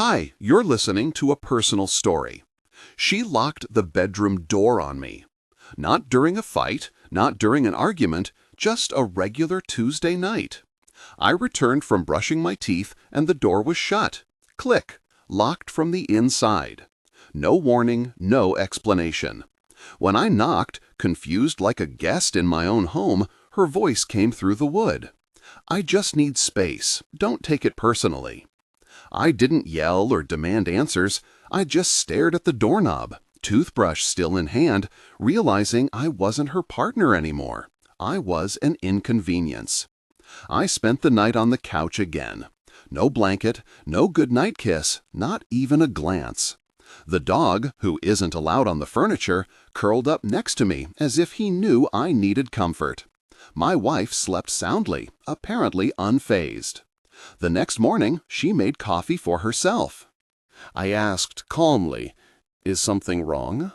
Hi, you're listening to a personal story. She locked the bedroom door on me. Not during a fight, not during an argument, just a regular Tuesday night. I returned from brushing my teeth and the door was shut. Click, locked from the inside. No warning, no explanation. When I knocked, confused like a guest in my own home, her voice came through the wood. I just need space. Don't take it personally. I didn't yell or demand answers. I just stared at the doorknob, toothbrush still in hand, realizing I wasn't her partner anymore. I was an inconvenience. I spent the night on the couch again. No blanket, no goodnight kiss, not even a glance. The dog, who isn't allowed on the furniture, curled up next to me as if he knew I needed comfort. My wife slept soundly, apparently unfazed. The next morning, she made coffee for herself. I asked calmly, "Is something wrong?"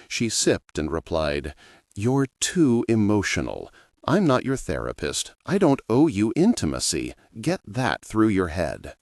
She sipped and replied, "You're too emotional. I'm not your therapist. I don't owe you intimacy. Get that through your head."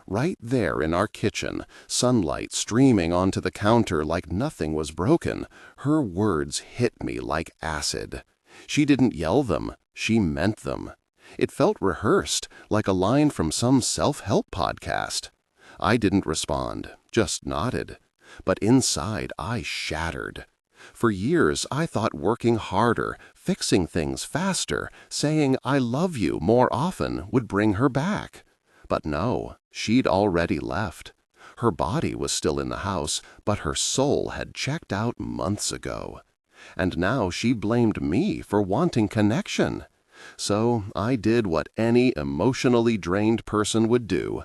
Right there in our kitchen, sunlight streaming onto the counter like nothing was broken, her words hit me like acid. She didn't yell them, she meant them. It felt rehearsed, like a line from some self-help podcast. I didn't respond, just nodded. But inside, I shattered. For years, I thought working harder, fixing things faster, saying "I love you" more often would bring her back. But no, she'd already left. Her body was still in the house, but her soul had checked out months ago. And now she blamed me for wanting connection. So I did what any emotionally drained person would do.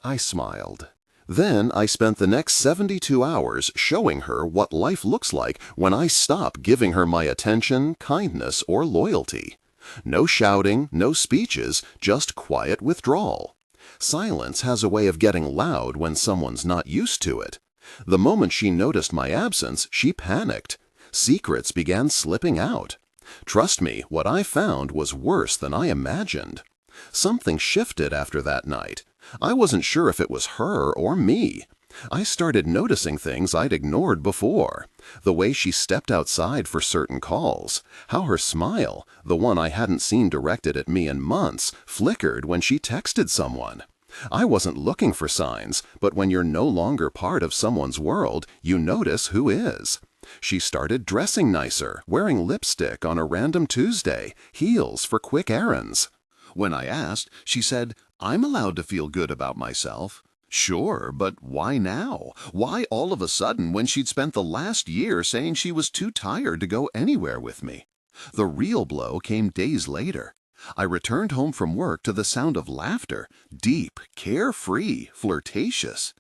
I smiled. Then I spent the next 72 hours showing her what life looks like when I stop giving her my attention, kindness, or loyalty. No shouting, no speeches, just quiet withdrawal. Silence has a way of getting loud when someone's not used to it. The moment she noticed my absence, she panicked. Secrets began slipping out. Trust me, what I found was worse than I imagined. Something shifted after that night. I wasn't sure if it was her or me. I started noticing things I'd ignored before. The way she stepped outside for certain calls. How her smile, the one I hadn't seen directed at me in months, flickered when she texted someone. I wasn't looking for signs, but when you're no longer part of someone's world, you notice who is. She started dressing nicer, wearing lipstick on a random Tuesday, heels for quick errands. When I asked, she said, "I'm allowed to feel good about myself." Sure, but why now? Why all of a sudden when she'd spent the last year saying she was too tired to go anywhere with me? The real blow came days later. I returned home from work to the sound of laughter, deep, carefree, flirtatious.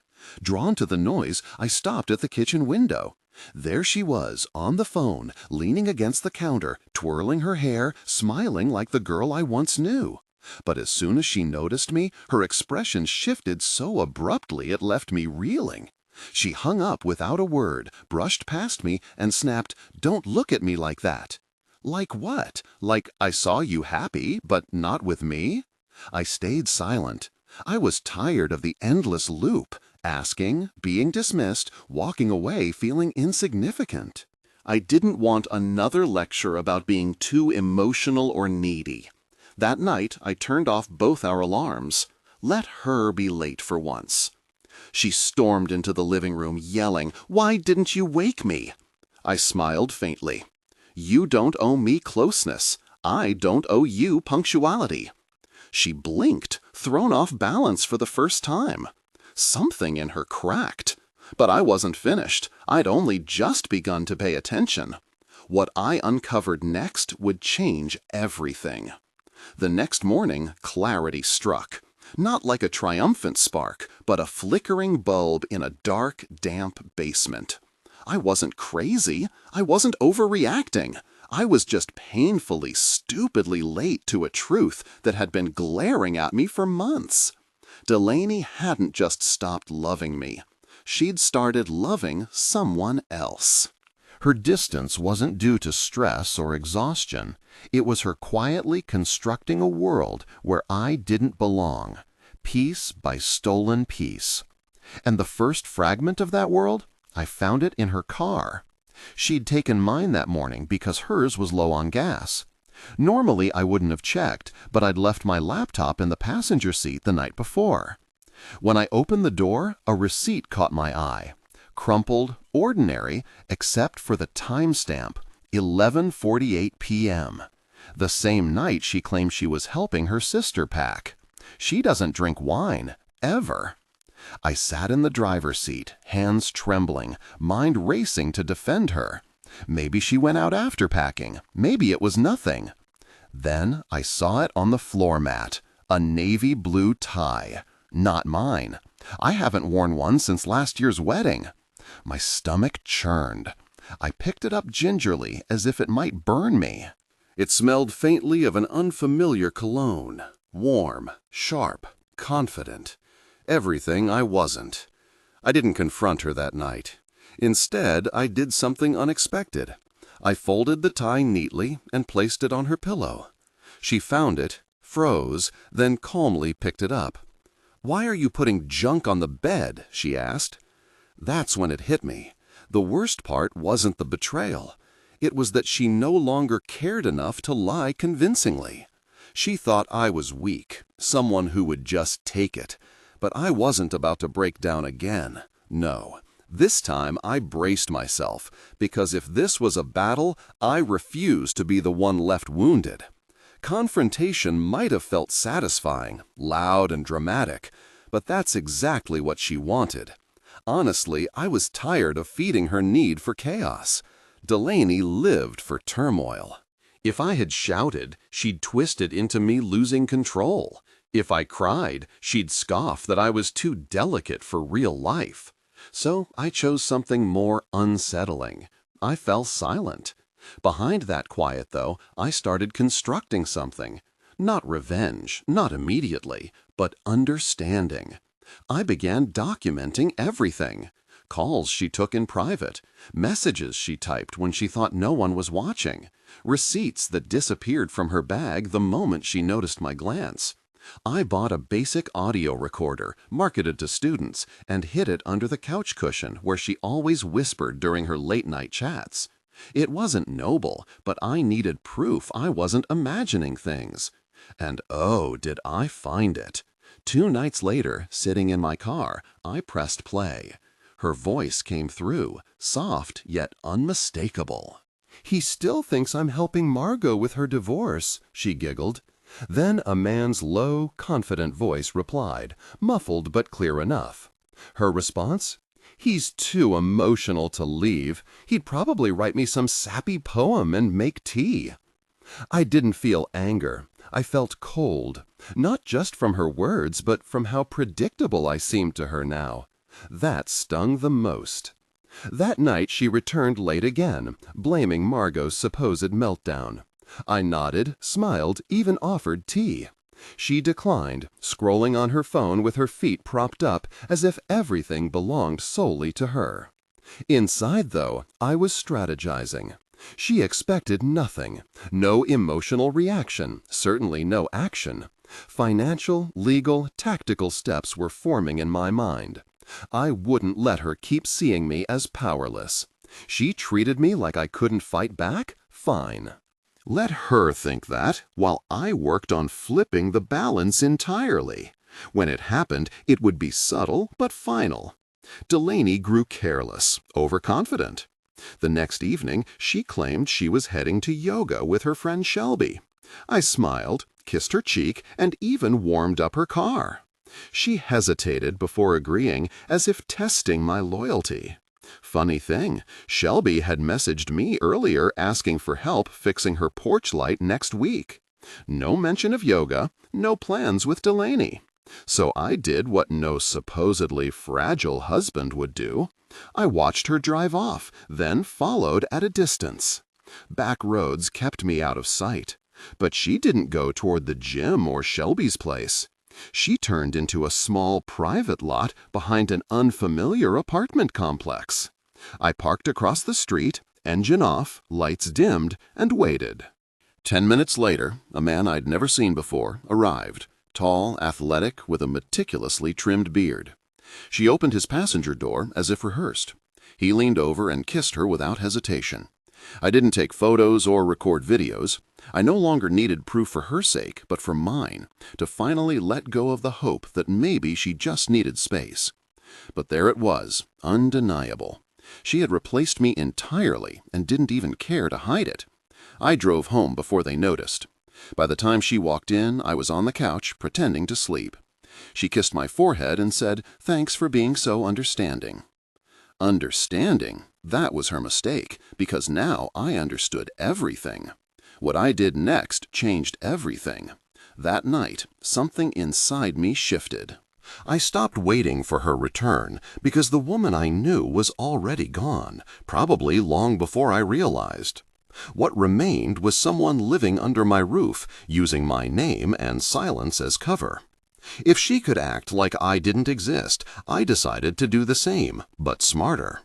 Drawn to the noise, I stopped at the kitchen window. There she was, on the phone, leaning against the counter, twirling her hair, smiling like the girl I once knew. But as soon as she noticed me, her expression shifted so abruptly it left me reeling. She hung up without a word, brushed past me, and snapped, "Don't look at me like that." Like what? Like I saw you happy, but not with me? I stayed silent. I was tired of the endless loop, asking, being dismissed, walking away feeling insignificant. I didn't want another lecture about being too emotional or needy. That night, I turned off both our alarms. Let her be late for once. She stormed into the living room, yelling, "Why didn't you wake me?" I smiled faintly. You don't owe me closeness. I don't owe you punctuality. She blinked, thrown off balance for the first time. Something in her cracked. But I wasn't finished. I'd only just begun to pay attention. What I uncovered next would change everything. The next morning, clarity struck. Not like a triumphant spark, but a flickering bulb in a dark, damp basement. I wasn't crazy. I wasn't overreacting. I was just painfully, stupidly late to a truth that had been glaring at me for months. Delaney hadn't just stopped loving me. She'd started loving someone else. Her distance wasn't due to stress or exhaustion. It was her quietly constructing a world where I didn't belong. Piece by stolen piece. And the first fragment of that world, I found it in her car. She'd taken mine that morning because hers was low on gas. Normally, I wouldn't have checked, but I'd left my laptop in the passenger seat the night before. When I opened the door, a receipt caught my eye. Crumpled, ordinary, except for the timestamp, 11:48 p.m. The same night she claimed she was helping her sister pack. She doesn't drink wine, ever. I sat in the driver's seat, hands trembling, mind racing to defend her. Maybe she went out after packing. Maybe it was nothing. Then I saw it on the floor mat, a navy blue tie. Not mine. I haven't worn one since last year's wedding. My stomach churned. I picked it up gingerly, as if it might burn me. It smelled faintly of an unfamiliar cologne. Warm, sharp, confident. Everything I wasn't. I didn't confront her that night. Instead, I did something unexpected. I folded the tie neatly and placed it on her pillow. She found it, froze, then calmly picked it up. "Why are you putting junk on the bed?" she asked. That's when it hit me. The worst part wasn't the betrayal. It was that she no longer cared enough to lie convincingly. She thought I was weak, someone who would just take it. But I wasn't about to break down again. No. This time I braced myself, because if this was a battle, I refused to be the one left wounded. Confrontation might have felt satisfying, loud and dramatic, but that's exactly what she wanted. Honestly, I was tired of feeding her need for chaos. Delaney lived for turmoil. If I had shouted, she'd twist it into me losing control. If I cried, she'd scoff that I was too delicate for real life. So I chose something more unsettling. I fell silent. Behind that quiet, though, I started constructing something. Not revenge, not immediately, but understanding. I began documenting everything. Calls she took in private, messages she typed when she thought no one was watching, receipts that disappeared from her bag the moment she noticed my glance. I bought a basic audio recorder, marketed to students, and hid it under the couch cushion where she always whispered during her late-night chats. It wasn't noble, but I needed proof I wasn't imagining things. And oh, did I find it. 2 nights later, sitting in my car, I pressed play. Her voice came through, soft yet unmistakable. "He still thinks I'm helping Margot with her divorce," she giggled. Then a man's low, confident voice replied, muffled but clear enough. Her response? "He's too emotional to leave. He'd probably write me some sappy poem and make tea." I didn't feel anger. I felt cold, not just from her words, but from how predictable I seemed to her now. That stung the most. That night she returned late again, blaming Margot's supposed meltdown. I nodded, smiled, even offered tea. She declined, scrolling on her phone with her feet propped up as if everything belonged solely to her. Inside, though, I was strategizing. She expected nothing, no emotional reaction, certainly no action. Financial, legal, tactical steps were forming in my mind. I wouldn't let her keep seeing me as powerless. She treated me like I couldn't fight back? Fine. Let her think that, while I worked on flipping the balance entirely. When it happened, it would be subtle but final. Delaney grew careless, overconfident. The next evening, she claimed she was heading to yoga with her friend Shelby. I smiled, kissed her cheek, and even warmed up her car. She hesitated before agreeing, as if testing my loyalty. Funny thing, Shelby had messaged me earlier asking for help fixing her porch light next week. No mention of yoga, no plans with Delaney. So I did what no supposedly fragile husband would do. I watched her drive off, then followed at a distance. Back roads kept me out of sight. But she didn't go toward the gym or Shelby's place. She turned into a small private lot behind an unfamiliar apartment complex. I parked across the street, engine off, lights dimmed, and waited. 10 minutes later, a man I'd never seen before arrived, tall, athletic, with a meticulously trimmed beard. She opened his passenger door as if rehearsed. He leaned over and kissed her without hesitation. I didn't take photos or record videos. I no longer needed proof for her sake, but for mine, to finally let go of the hope that maybe she just needed space. But there it was, undeniable. She had replaced me entirely and didn't even care to hide it. I drove home before they noticed. By the time she walked in, I was on the couch, pretending to sleep. She kissed my forehead and said, "Thanks for being so understanding." Understanding? That was her mistake, because now I understood everything. What I did next changed everything. That night, something inside me shifted. I stopped waiting for her return because the woman I knew was already gone, probably long before I realized. What remained was someone living under my roof, using my name and silence as cover. If she could act like I didn't exist, I decided to do the same, but smarter.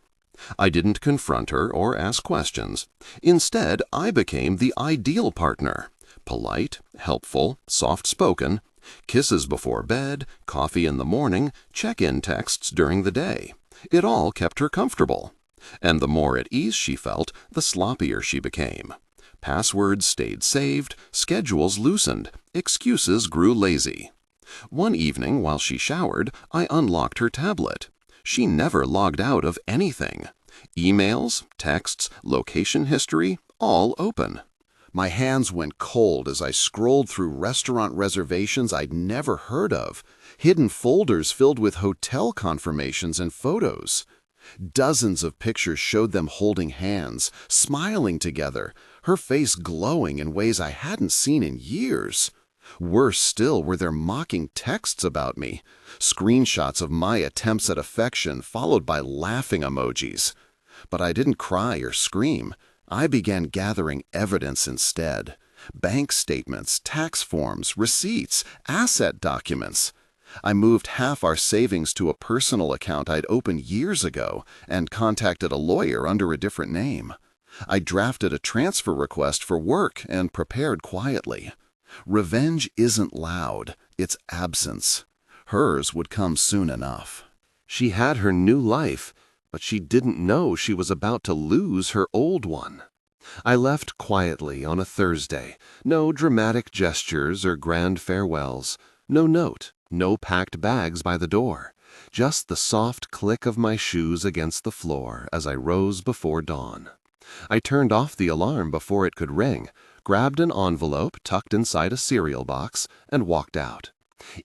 I didn't confront her or ask questions. Instead, I became the ideal partner. Polite, helpful, soft-spoken, kisses before bed, coffee in the morning, check-in texts during the day. It all kept her comfortable. And the more at ease she felt, the sloppier she became. Passwords stayed saved, schedules loosened, excuses grew lazy. One evening, while she showered, I unlocked her tablet. She never logged out of anything. Emails, texts, location history, all open. My hands went cold as I scrolled through restaurant reservations I'd never heard of, hidden folders filled with hotel confirmations and photos. Dozens of pictures showed them holding hands, smiling together, her face glowing in ways I hadn't seen in years. Worse still were their mocking texts about me, screenshots of my attempts at affection followed by laughing emojis. But I didn't cry or scream. I began gathering evidence instead. Bank statements, tax forms, receipts, asset documents. I moved half our savings to a personal account I'd opened years ago and contacted a lawyer under a different name. I drafted a transfer request for work and prepared quietly. Revenge isn't loud, it's absence. Hers would come soon enough. She had her new life, but she didn't know she was about to lose her old one. I left quietly on a Thursday. No dramatic gestures or grand farewells. No note, no packed bags by the door. Just the soft click of my shoes against the floor as I rose before dawn. I turned off the alarm before it could ring, grabbed an envelope tucked inside a cereal box, and walked out.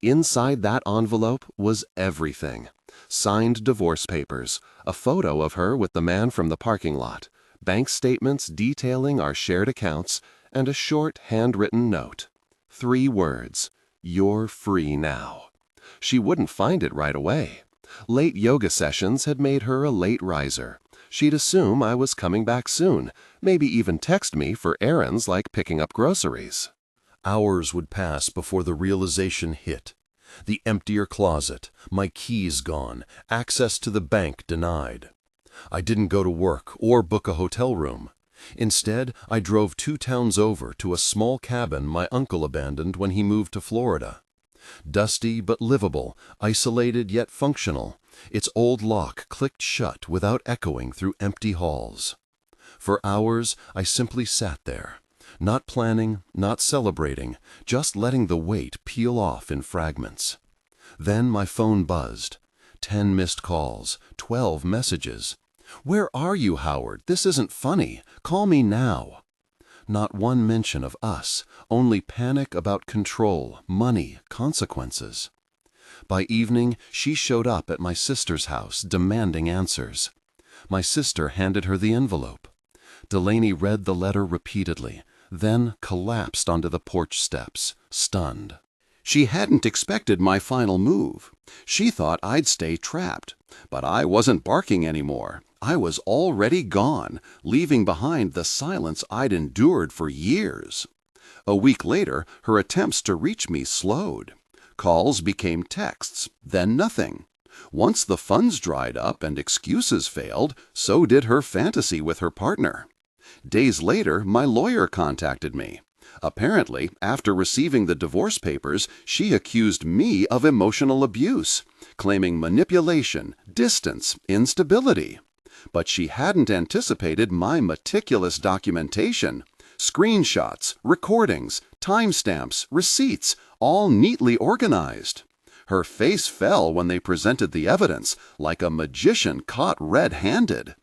Inside that envelope was everything. Signed divorce papers, a photo of her with the man from the parking lot, bank statements detailing our shared accounts, and a short handwritten note. 3 words, "You're free now." She wouldn't find it right away. Late yoga sessions had made her a late riser. She'd assume I was coming back soon, maybe even text me for errands like picking up groceries. Hours would pass before the realization hit. The emptier closet, my keys gone, access to the bank denied. I didn't go to work or book a hotel room. Instead, I drove 2 towns over to a small cabin my uncle abandoned when he moved to Florida. Dusty but livable, isolated yet functional, its old lock clicked shut without echoing through empty halls. For hours, I simply sat there, not planning, not celebrating, just letting the weight peel off in fragments. Then my phone buzzed. 10 missed calls, 12 messages. "Where are you, Howard? This isn't funny. Call me now." Not one mention of us, only panic about control, money, consequences. By evening, she showed up at my sister's house, demanding answers. My sister handed her the envelope. Delaney read the letter repeatedly, then collapsed onto the porch steps, stunned. She hadn't expected my final move. She thought I'd stay trapped. But I wasn't barking anymore. I was already gone, leaving behind the silence I'd endured for years. A week later, her attempts to reach me slowed. Calls became texts, then nothing. Once the funds dried up and excuses failed, so did her fantasy with her partner. Days later, my lawyer contacted me. Apparently, after receiving the divorce papers, she accused me of emotional abuse, claiming manipulation, distance, instability. But she hadn't anticipated my meticulous documentation. Screenshots, recordings, timestamps, receipts, all neatly organized. Her face fell when they presented the evidence, like a magician caught red-handed.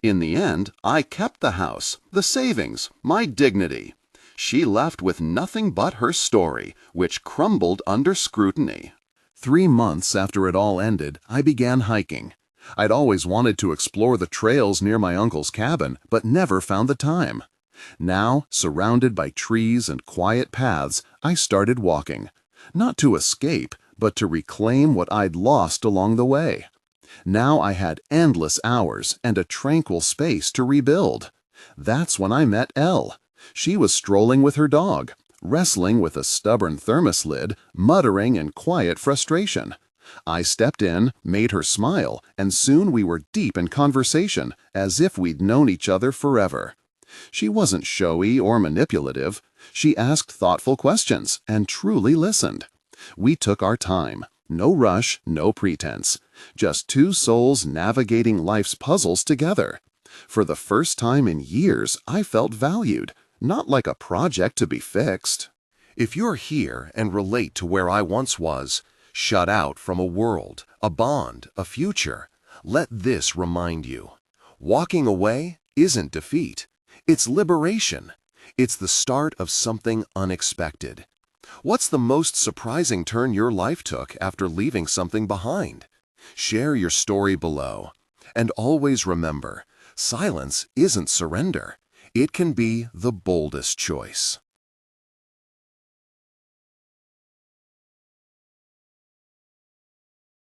In the end, I kept the house, the savings, my dignity. She left with nothing but her story, which crumbled under scrutiny. 3 months after it all ended, I began hiking. I'd always wanted to explore the trails near my uncle's cabin, but never found the time. Now, surrounded by trees and quiet paths, I started walking. Not to escape, but to reclaim what I'd lost along the way. Now I had endless hours and a tranquil space to rebuild. That's when I met Elle. She was strolling with her dog, wrestling with a stubborn thermos lid, muttering in quiet frustration. I stepped in, made her smile, and soon we were deep in conversation, as if we'd known each other forever. She wasn't showy or manipulative. She asked thoughtful questions and truly listened. We took our time. No rush, no pretense. Just two souls navigating life's puzzles together. For the first time in years, I felt valued, not like a project to be fixed. If you're here and relate to where I once was, shut out from a world, a bond, a future, let this remind you. Walking away isn't defeat. It's liberation. It's the start of something unexpected. What's the most surprising turn your life took after leaving something behind? Share your story below. And always remember, silence isn't surrender. It can be the boldest choice.